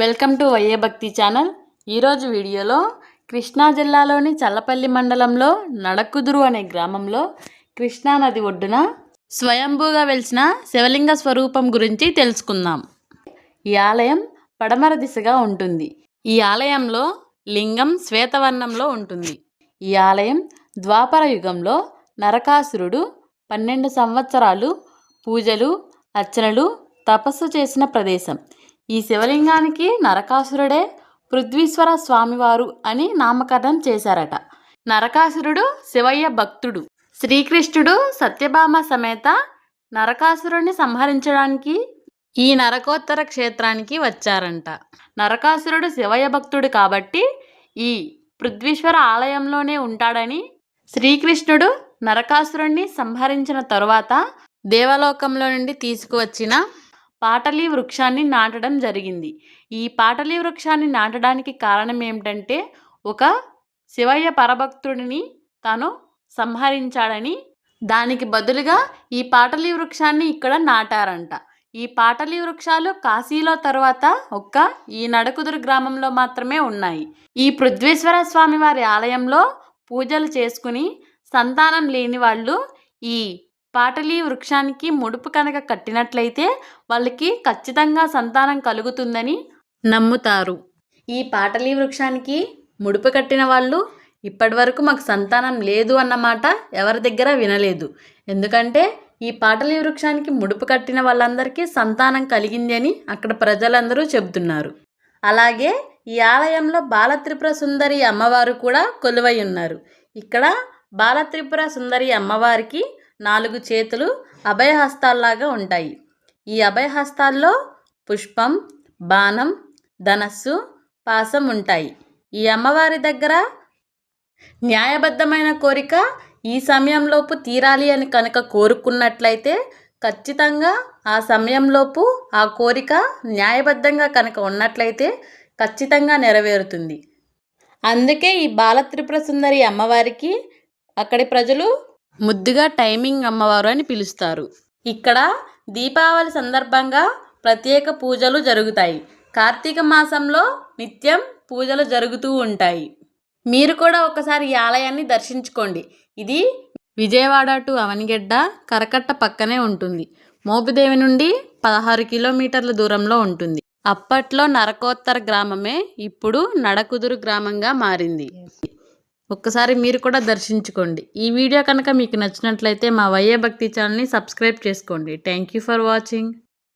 Welcome to వైఏ భక్తి channel. ఈరోజు వీడియోలో కృష్ణా జిల్లాలోని చల్లపల్లి మండలంలో నడకుదురు అనే గ్రామంలో కృష్ణానది ఒడ్డున స్వయంభూగా వెలిసిన శివలింగ స్వరూపం గురించి తెలుసుకుందాం. ఈ ఆలయం పడమర దిశగా ఉంటుంది. ఈ ఆలయంలో లింగం శ్వేతవర్ణంలో ఉంటుంది. ఈ ఆలయం ద్వాపర యుగంలో నరకాసురుడు 12 సంవత్సరాలు పూజలు అర్చనలు తపస్సు చేసిన ప్రదేశం. ఈ శివలింగానికి నరకాసురుడే పృథ్వీశ్వర స్వామివారు అని నామకరణం చేశారట. నరకాసురుడు శివయ్య భక్తుడు. శ్రీకృష్ణుడు సత్యభామ సమేత నరకాసురుడిని సంహరించడానికి ఈ నరకోత్తర క్షేత్రానికి వచ్చారంట. నరకాసురుడు శివయ్య భక్తుడు కాబట్టి ఈ పృథ్వీశ్వర ఆలయంలోనే ఉంటాడని, శ్రీకృష్ణుడు నరకాసురుడిని సంహరించిన తరువాత దేవలోకంలో నుండి తీసుకువచ్చిన పాటలీ వృక్షాన్ని నాటడం జరిగింది. ఈ పాటలీ వృక్షాన్ని నాటడానికి కారణం ఏమిటంటే, ఒక శివయ్య పరభక్తుడిని తాను సంహరించాడని, దానికి బదులుగా ఈ పాటలీ వృక్షాన్ని ఇక్కడ నాటారంట. ఈ పాటలీ వృక్షాలు కాశీలో తర్వాత ఈ నడకుదురు గ్రామంలో మాత్రమే ఉన్నాయి. ఈ పృథ్వీశ్వర స్వామి వారి ఆలయంలో పూజలు చేసుకుని సంతానం లేని వాళ్ళు ఈ పాటలీ వృక్షానికి ముడుపు కనుక కట్టినట్లయితే వాళ్ళకి ఖచ్చితంగా సంతానం కలుగుతుందని నమ్ముతారు. ఈ పాటలీ వృక్షానికి ముడుపు కట్టిన వాళ్ళు ఇప్పటి వరకు మాకు సంతానం లేదు అన్నమాట ఎవరి దగ్గర వినలేదు. ఎందుకంటే ఈ పాటలీ వృక్షానికి ముడుపు కట్టిన వాళ్ళందరికీ సంతానం కలిగింది అని అక్కడ ప్రజలందరూ చెబుతున్నారు. అలాగే ఈ ఆలయంలో బాలత్రిపుర సుందరి అమ్మవారు కూడా కొలువై ఉన్నారు. ఇక్కడ బాలత్రిపుర సుందరి అమ్మవారికి 4 చేతులు అభయహస్తాల్లాగా ఉంటాయి. ఈ అభయహస్తాల్లో పుష్పం, బాణం, ధనస్సు, పాశం ఉంటాయి. ఈ అమ్మవారి దగ్గర న్యాయబద్ధమైన కోరిక ఈ సమయంలోపు తీరాలి అని కనుక కోరుకున్నట్లయితే ఖచ్చితంగా ఆ సమయంలోపు ఆ కోరిక న్యాయబద్ధంగా కనుక ఉన్నట్లయితే ఖచ్చితంగా నెరవేరుతుంది. అందుకే ఈ బాలత్రిపుర సుందరి అమ్మవారికి అక్కడి ప్రజలు ముద్దుగా టైమింగ్ అమ్మవారు అని పిలుస్తారు. ఇక్కడ దీపావళి సందర్భంగా ప్రత్యేక పూజలు జరుగుతాయి. కార్తీక మాసంలో నిత్యం పూజలు జరుగుతూ ఉంటాయి. మీరు కూడా ఒకసారి ఈ ఆలయాన్ని దర్శించుకోండి. ఇది విజయవాడ టు అవనిగడ్డ కరకట్ట పక్కనే ఉంటుంది. మోపిదేవి నుండి 16 కిలోమీటర్ల దూరంలో ఉంటుంది. అప్పట్లో నరకోత్తర గ్రామమే ఇప్పుడు నడకుదురు గ్రామంగా మారింది. ఒక్కసారి మీరు కూడా దర్శించుకోండి. ఈ వీడియో కనుక మీకు నచ్చినట్లయితే మా వైఏ భక్తి ఛానల్ని సబ్స్క్రైబ్ చేసుకోండి. Thank you for watching.